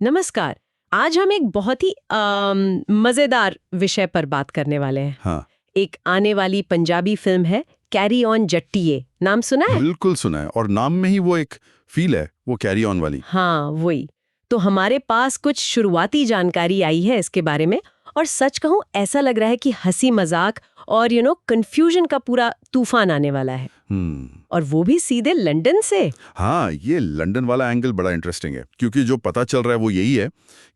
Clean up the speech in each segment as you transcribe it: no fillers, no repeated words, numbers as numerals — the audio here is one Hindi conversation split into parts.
नमस्कार। आज हम एक बहुत ही मजेदार विषय पर बात करने वाले हैं। हाँ, एक आने वाली पंजाबी फिल्म है कैरी ऑन जट्टिए। नाम सुना है? बिल्कुल सुना है और नाम में ही वो एक फील है, वो कैरी ऑन वाली। हाँ, वही। तो हमारे पास कुछ शुरुआती जानकारी आई है इसके बारे में, और सच कहूं ऐसा लग रहा है कि हंसी मजाक और कंफ्यूजन का पूरा तूफान आने वाला है। और वो भी सीधे लंदन से। हाँ, ये लंदन वाला एंगल बड़ा इंटरेस्टिंग है क्योंकि जो पता चल रहा है वो यही है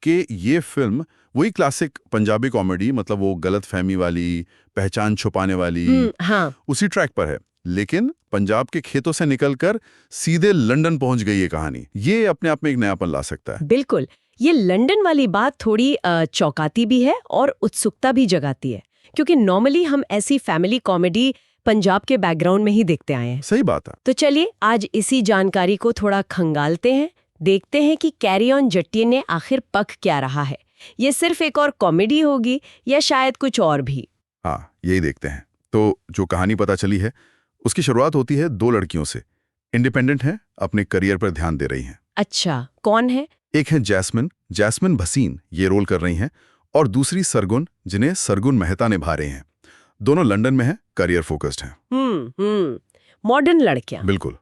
कि ये फिल्म वही क्लासिक पंजाबी कॉमेडी, मतलब वो गलत फहमी वाली, पहचान छुपाने वाली, हाँ, उसी ट्रैक पर है। लेकिन पंजाब के खेतों से निकलकर सीधे लंदन पहुंच गई ये कहानी। ये अपने आप में एक नयापन ला सकता है। बिल्कुल। ये लंदन वाली बात थोड़ी चौंकाती भी है और उत्सुकता भी जगाती है, क्योंकि नॉर्मली हम ऐसी फैमिली कॉमेडी पंजाब के बैकग्राउंड में ही देखते आए हैं। सही बात है। तो चलिए आज इसी जानकारी को थोड़ा खंगालते हैं, देखते हैं कि कैरी ऑन जट्टिए ने आखिर पक क्या रहा है। ये सिर्फ एक और कॉमेडी होगी या शायद कुछ और भी? हाँ, यही देखते हैं। तो जो कहानी पता चली है उसकी शुरुआत होती है दो लड़कियों से। इंडिपेंडेंट हैं, अपने करियर पर ध्यान दे रही हैं। अच्छा, कौन है? एक है जैस्मिन भसीन, ये रोल कर रही हैं, और दूसरी सरगुन, जिन्हें सरगुन मेहता निभा रहे हैं। दोनों लंदन में हैं, करियर फोकस्ड हैं। मॉडर्न लड़कियां। बिल्कुल।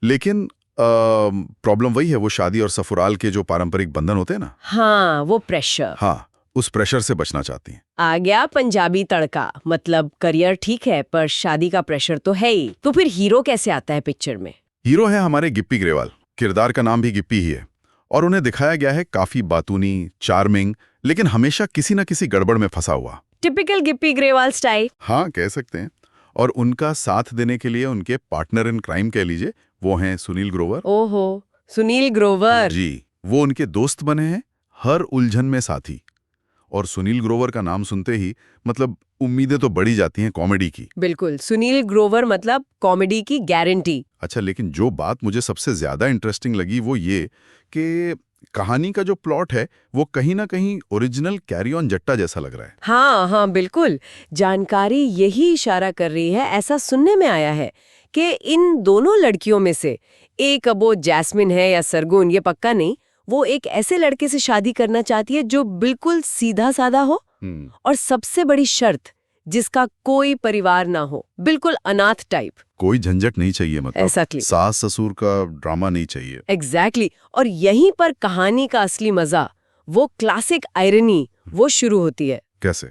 लेकिन प्रॉब्लम वही है, वो शादी और ससुराल के जो पारंपरिक बंधन होते हैं ना, हाँ, वो प्रेशर। हाँ, उस प्रेशर से बचना चाहती हैं। आ गया पंजाबी तड़का। मतलब करियर ठीक है पर शादी का प्रेशर तो है ही। तो फिर हीरो कैसे आता है पिक्चर में? हीरो है हमारे गिप्पी ग्रेवाल। किरदार का नाम भी गिप्पी ही है और उन्हें दिखाया गया है काफी बातूनी, चार्मिंग, लेकिन हमेशा किसी न किसी गड़बड़ में फंसा हुआ। Typical Gippy Grewal style. हाँ, कह सकते हैं। और उनका साथ देने के लिए उनके पार्टनर इन क्राइम कह लीजिए, वो हैं सुनील ग्रोवर। ओहो, सुनील ग्रोवर। जी, वो उनके दोस्त बने हैं, हर उलझन में साथी। और सुनील ग्रोवर का नाम सुनते ही मतलब उम्मीदें तो बढ़ी जाती हैं कॉमेडी की। बिल्कुल, सुनील ग्रोवर मतलब कॉमेडी की गारंटी। अच्छा, लेकिन जो बात मुझे सबसे ज्यादा इंटरेस्टिंग लगी वो ये कि कहानी का जो प्लॉट है वो कहीं ना कहीं ओरिजिनल कैरी ऑन जट्टा जैसा लग रहा है। हाँ हाँ, बिल्कुल। जानकारी यही इशारा कर रही है, ऐसा सुनने में आया है कि इन दोनों लड़कियों में से एक, अब वो जैस्मिन है या सरगुन ये पक्का नहीं, वो एक ऐसे लड़के से शादी करना चाहती है जो बिल्कुल सीधा साधा हो, और सबसे बड़ी शर्त, जिसका कोई परिवार ना हो, बिल्कुल अनाथ टाइप। कोई झंझट नहीं चाहिए, मतलब Exactly. सास ससुर का ड्रामा नहीं चाहिए। एग्जैक्टली और यहीं पर कहानी का असली मजा, वो क्लासिक आयरनी, वो शुरू होती है। कैसे?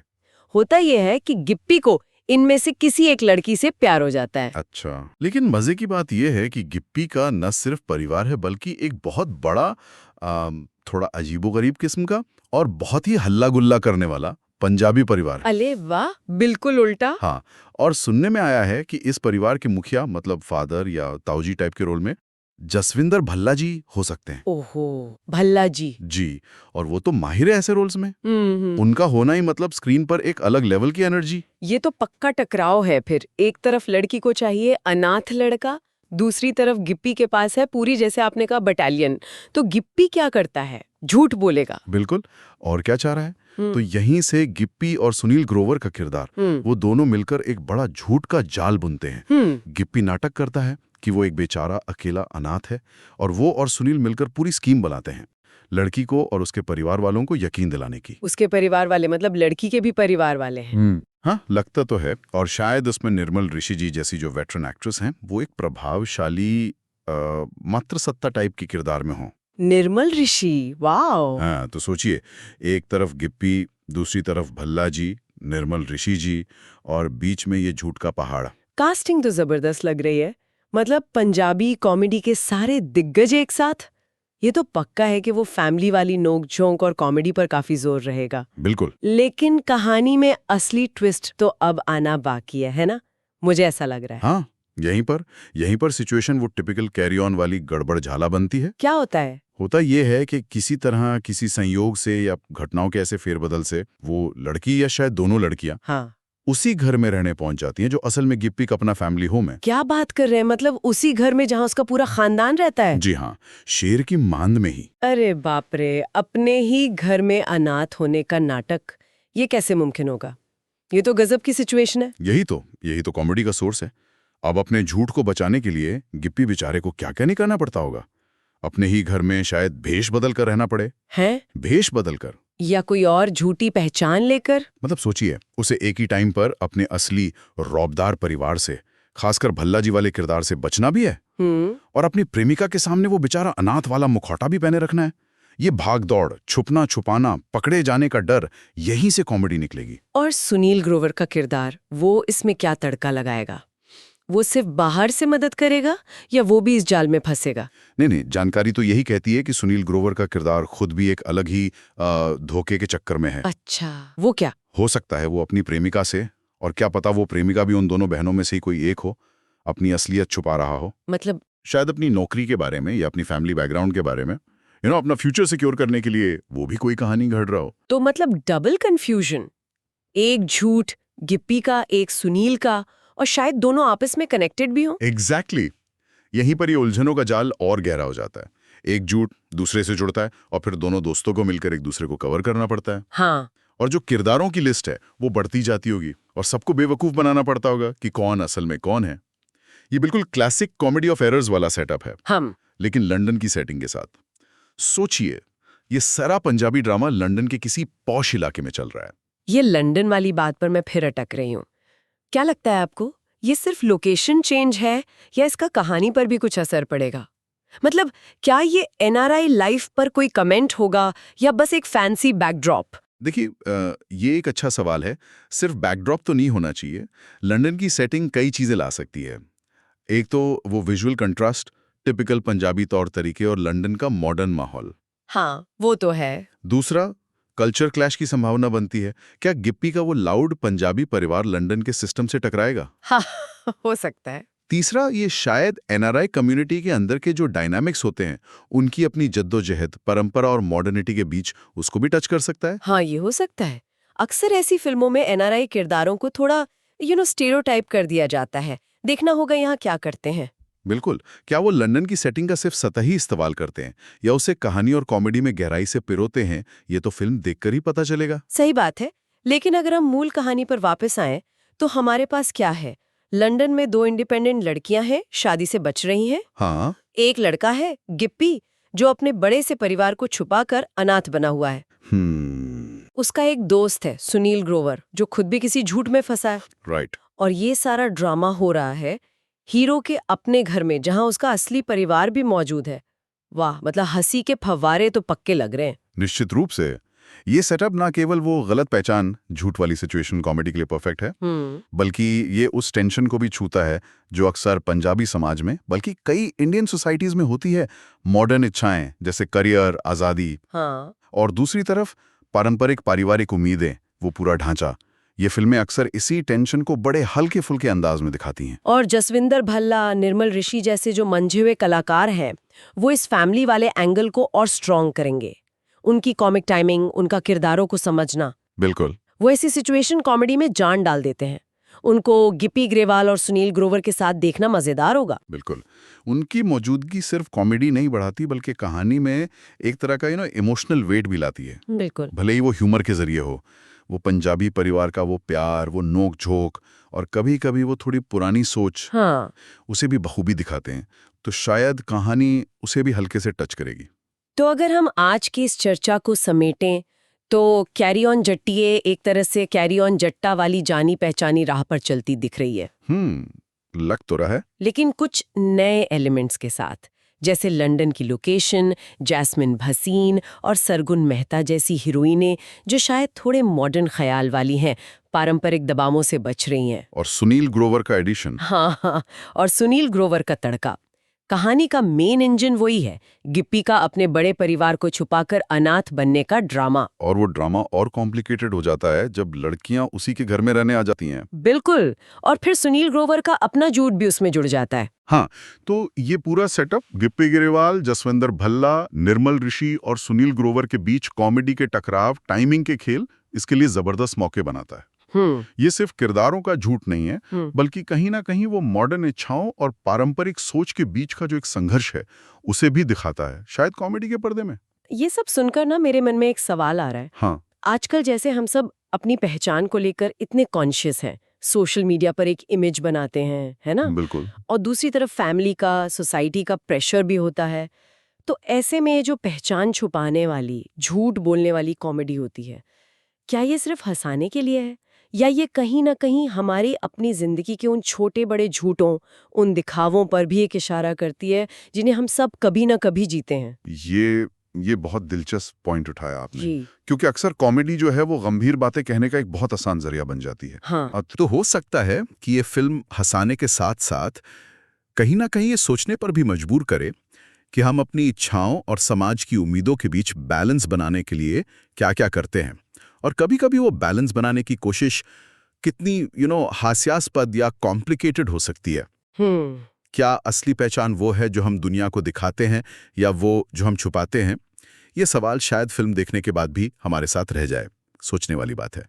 होता यह है कि गिप्पी को इनमें से किसी एक लड़की से प्यार हो जाता है। अच्छा, लेकिन मजे की बात यह है कि गिप्पी का न सिर्फ परिवार है बल्कि एक बहुत बड़ा थोड़ा अजीबोगरीब किस्म का और बहुत ही हल्ला गुल्ला करने वाला पंजाबी परिवार है। अरे वाह, बिल्कुल उल्टा। हाँ, और सुनने में आया है कि इस परिवार के मुखिया, मतलब फादर या ताऊजी टाइप के रोल में जसविंदर भल्ला जी हो सकते हैं। ओहो, भल्ला जी। जी, और वो तो माहिर है ऐसे रोल्स में। हम्म। उनका होना ही मतलब स्क्रीन पर एक अलग लेवल की एनर्जी। ये तो पक्का टकराव है फिर। एक तरफ लड़की को चाहिए अनाथ लड़का, दूसरी तरफ गिप्पी के पास है पूरी, जैसे आपने कहा, बटालियन। तो गिप्पी क्या करता है? झूठ बोलेगा। बिल्कुल, और क्या चाह रहा है? तो यहीं से गिप्पी और सुनील ग्रोवर का किरदार, वो दोनों मिलकर एक बड़ा झूठ का जाल बुनते हैं। गिप्पी नाटक करता है कि वो एक बेचारा अकेला अनाथ है और वो और सुनील मिलकर पूरी स्कीम बनाते हैं लड़की को और उसके परिवार वालों को यकीन दिलाने की। उसके परिवार वाले मतलब लड़की के भी परिवार वाले हैं? हाँ, लगता तो है। और शायद उसमें निर्मल ऋषि जी जैसी जो वेटरन एक्ट्रेस हैं, वो एक प्रभावशाली मातृसत्ता टाइप की किरदार में हो। निर्मल ऋषि, वाओ। हाँ, तो सोचिए, एक तरफ गिप्पी, दूसरी तरफ भल्ला जी, निर्मल ऋषि जी, और बीच में ये झूठ का पहाड़। कास्टिंग तो जबरदस्त लग रही है। मतलब पंजाबी कॉमेडी के सारे दिग्गज एक साथ। ये तो पक्का है कि वो फैमिली वाली नोक-झोंक और कॉमेडी पर काफी जोर रहेगा। बिल्कुल। लेकिन कहानी में असली ट्विस्ट तो अब आना बाकी है ना? मुझे ऐसा लग रहा है। हाँ, यहीं पर सिचुएशन वो टिपिकल कैरी ऑन वाली गड़बड़ झाला बनती है। क्या होता है? होता ये है कि किसी तरह, किसी संयोग से या घटनाओं के ऐसे फेरबदल से वो लड़की या शायद दोनों लड़कियां हाँ, उसी घर में रहने पहुंच जाती हैं जो असल में गिप्पी का अपना फैमिली होम है। क्या बात कर रहे हैं? मतलब उसी घर में जहाँ उसका पूरा खानदान रहता है? जी हाँ, शेर की मांद में ही। अरे बाप रे, अपने ही घर में अनाथ होने का नाटक, ये कैसे मुमकिन होगा? ये तो गजब की सिचुएशन है। यही तो कॉमेडी का सोर्स है। अब अपने झूठ को बचाने के लिए गिप्पी बेचारे को क्या क्या नहीं करना पड़ता होगा। अपने ही घर में शायद भेष बदल कर रहना पड़े। है भेष बदल कर, या कोई और झूठी पहचान लेकर। मतलब सोचिए, उसे एक ही टाइम पर अपने असली रौबदार परिवार से, खासकर भल्ला जी वाले किरदार से बचना भी है, और अपनी प्रेमिका के सामने वो बेचारा अनाथ वाला मुखौटा भी पहने रखना है। ये भाग दौड़, छुपना छुपाना, पकड़े जाने का डर, यहीं से कॉमेडी निकलेगी। और सुनील ग्रोवर का किरदार, वो इसमें क्या तड़का लगाएगा? वो सिर्फ बाहर से मदद करेगा या वो भी इस जाल में फंसेगा? नहीं, जानकारी तो यही कहती है कि सुनील ग्रोवर का किरदार खुद भी एक अलग ही धोखे के चक्कर में है। अच्छा, वो क्या? हो सकता है वो अपनी प्रेमिका से, और क्या पता वो प्रेमिका भी उन दोनों बहनों में से ही कोई एक हो, अपनी असलियत छुपा रहा हो। मतलब शायद अपनी नौकरी के बारे में या अपनी फैमिली बैकग्राउंड के बारे में, अपना फ्यूचर सिक्योर करने के लिए वो भी कोई कहानी घड़ रहा हो। तो मतलब डबल कंफ्यूजन, एक झूठ गिप्पी का, एक सुनील का, और शायद दोनों आपस में कनेक्टेड भी हो। एग्जैक्टली। यहीं पर ये उलझनों का जाल और गहरा हो जाता है। एक झूठ दूसरे से जुड़ता है और फिर दोनों दोस्तों को मिलकर एक दूसरे को कवर करना पड़ता है। हाँ। और जो किरदारों की लिस्ट है वो बढ़ती जाती होगी और सबको बेवकूफ बनाना पड़ता होगा कि कौन असल में कौन है। ये बिल्कुल क्लासिक कॉमेडी ऑफ एरर्स वाला सेटअप है, लेकिन लंदन की सेटिंग के साथ। सोचिए, ये सारा पंजाबी ड्रामा लंदन के किसी पॉश इलाके में चल रहा है। ये लंदन वाली बात पर मैं फिर अटक रही हूँ। क्या लगता है आपको, ये सिर्फ लोकेशन चेंज है या इसका कहानी पर भी कुछ असर पड़ेगा? मतलब क्या ये एनआरआई लाइफ पर कोई कमेंट होगा या बस एक फैंसी बैकड्रॉप? देखिए, ये एक अच्छा सवाल है। सिर्फ बैकड्रॉप तो नहीं होना चाहिए। लंदन की सेटिंग कई चीजें ला सकती है। एक तो वो विजुअल कंट्रास्ट, टिपिकल पंजाबी तौर तरीके और लंदन का मॉडर्न माहौल। हाँ, वो तो है। दूसरा, कल्चर क्लैश की संभावना बनती है। क्या गिप्पी का वो लाउड पंजाबी परिवार लंदन के सिस्टम से टकराएगा? हाँ, हो सकता है। तीसरा, ये शायद एनआरआई कम्युनिटी के अंदर के जो डायनामिक्स होते हैं, उनकी अपनी जद्दोजहद, परंपरा और मॉडर्निटी के बीच, उसको भी टच कर सकता है। हाँ, ये हो सकता है। अक्सर ऐसी फिल्मों में एनआरआई किरदारों को थोड़ा स्टीरियोटाइप कर दिया जाता है। देखना होगा यहाँ क्या करते हैं। बिल्कुल। क्या वो लंदन की सेटिंग का सिर्फ सतही इस्तेमाल करते हैं या उसे कहानी और कॉमेडी में गहराई से पिरोते हैं, ये तो फिल्म देखकर ही पता चलेगा। सही बात है, लेकिन अगर हम मूल कहानी पर वापस आएं, तो हमारे पास क्या है? लंदन में दो इंडिपेंडेंट लड़कियां हैं, शादी से बच रही हैं। हाँ। एक लड़का है गिप्पी, जो अपने बड़े से परिवार को छुपाकर अनाथ बना हुआ है। उसका एक दोस्त है सुनील ग्रोवर, जो खुद भी किसी झूठ में फंसा है। राइट। और ये सारा ड्रामा हो रहा है हीरो के अपने घर में, जहां उसका असली परिवार भी मौजूद है। वाह, मतलब हंसी के फव्वारे तो पक्के लग रहे हैं। निश्चित रूप से। ये सेटअप ना केवल वो गलत पहचान, झूठ वाली सिचुएशन कॉमेडी के लिए परफेक्ट है, बल्कि ये उस टेंशन को भी छूता है जो अक्सर पंजाबी समाज में, बल्कि कई इंडियन सोसाइटीज में होती है। मॉडर्न इच्छाएं जैसे करियर, आजादी, और दूसरी तरफ पारंपरिक पारिवारिक उम्मीदें, वो पूरा ढांचा। ये फिल्में अक्सर इसी टेंशन को बड़े हल्के फुल्के अंदाज में दिखाती हैं। और जसविंदर भल्ला, निर्मल ऋषि जैसे जो मंझे हुए कलाकार हैं, वो इस फैमिली वाले एंगल को और स्ट्रॉन्ग करेंगे। उनकी कॉमिक टाइमिंग, उनका किरदारों को समझना, बिल्कुल, वो ऐसी सिचुएशन कॉमेडी में जान डाल देते हैं। उनको गिप्पी ग्रेवाल और सुनील ग्रोवर के साथ देखना मजेदार होगा। बिल्कुल। उनकी मौजूदगी सिर्फ कॉमेडी नहीं बढ़ाती, बल्कि कहानी में एक तरह का इमोशनल वेट भी लाती है। बिल्कुल। भले ही वो ह्यूमर के जरिए हो। वो पंजाबी परिवार का वो प्यार, वो नोक झोंक, और कभी कभी वो थोड़ी पुरानी सोच, उसे भी बखूबी दिखाते हैं। तो शायद कहानी उसे भी हल्के से टच करेगी। तो अगर हम आज की इस चर्चा को समेटें, तो कैरी ऑन जट्टिए एक तरह से कैरी ऑन जट्टा वाली जानी पहचानी राह पर चलती दिख रही है। लग तो रहा है, लेकिन कुछ नए एलिमेंट्स के साथ, जैसे लंदन की लोकेशन, जैस्मिन भसीन और सरगुन मेहता जैसी हीरोइनें जो शायद थोड़े मॉडर्न ख्याल वाली हैं, पारंपरिक दबावों से बच रही हैं। और सुनील ग्रोवर का एडिशन। हाँ, और सुनील ग्रोवर का तड़का। कहानी का मेन इंजन वही है, गिप्पी का अपने बड़े परिवार को छुपाकर अनाथ बनने का ड्रामा। और वो ड्रामा और कॉम्प्लिकेटेड हो जाता है जब लड़कियां उसी के घर में रहने आ जाती हैं। बिल्कुल, और फिर सुनील ग्रोवर का अपना झूठ भी उसमें जुड़ जाता है। हाँ, तो ये पूरा सेटअप गिप्पी ग्रेवाल, जसविंदर भल्ला, निर्मल ऋषि और सुनील ग्रोवर के बीच कॉमेडी के टकराव, टाइमिंग के खेल, इसके लिए जबरदस्त मौके बनाता है। ये सिर्फ किरदारों का झूठ नहीं है, बल्कि कहीं ना कहीं वो मॉडर्न इच्छाओं और पारंपरिक सोच के बीच का जो एक संघर्ष है, उसे भी दिखाता है, शायद कॉमेडी के पर्दे में। ये सब सुनकर ना मेरे मन में एक सवाल आ रहा है। हाँ। आजकल जैसे हम सब अपनी पहचान को लेकर इतने कॉन्शियस हैं, सोशल मीडिया पर एक इमेज बनाते हैं, है ना? बिल्कुल। और दूसरी तरफ फैमिली का, सोसाइटी का प्रेशर भी होता है। तो ऐसे में ये जो पहचान छुपाने वाली, झूठ बोलने वाली कॉमेडी होती है, क्या ये सिर्फ हंसाने के लिए है, या ये कहीं ना कहीं हमारी अपनी जिंदगी के उन छोटे बड़े झूठों, उन दिखावों पर भी एक इशारा करती है जिन्हें हम सब कभी ना कभी जीते हैं? ये बहुत दिलचस्प पॉइंट उठाया आपने, जी क्योंकि अक्सर कॉमेडी जो है वो गंभीर बातें कहने का एक बहुत आसान जरिया बन जाती है। हाँ, तो हो सकता है कि ये फिल्म हंसाने के साथ साथ कहीं ना कहीं ये सोचने पर भी मजबूर करे कि हम अपनी इच्छाओं और समाज की उम्मीदों के बीच बैलेंस बनाने के लिए क्या-क्या करते हैं, और कभी-कभी वो बैलेंस बनाने की कोशिश कितनी हास्यास्पद या कॉम्प्लिकेटेड हो सकती है। क्या असली पहचान वो है जो हम दुनिया को दिखाते हैं, या वो जो हम छुपाते हैं? ये सवाल शायद फिल्म देखने के बाद भी हमारे साथ रह जाए। सोचने वाली बात है।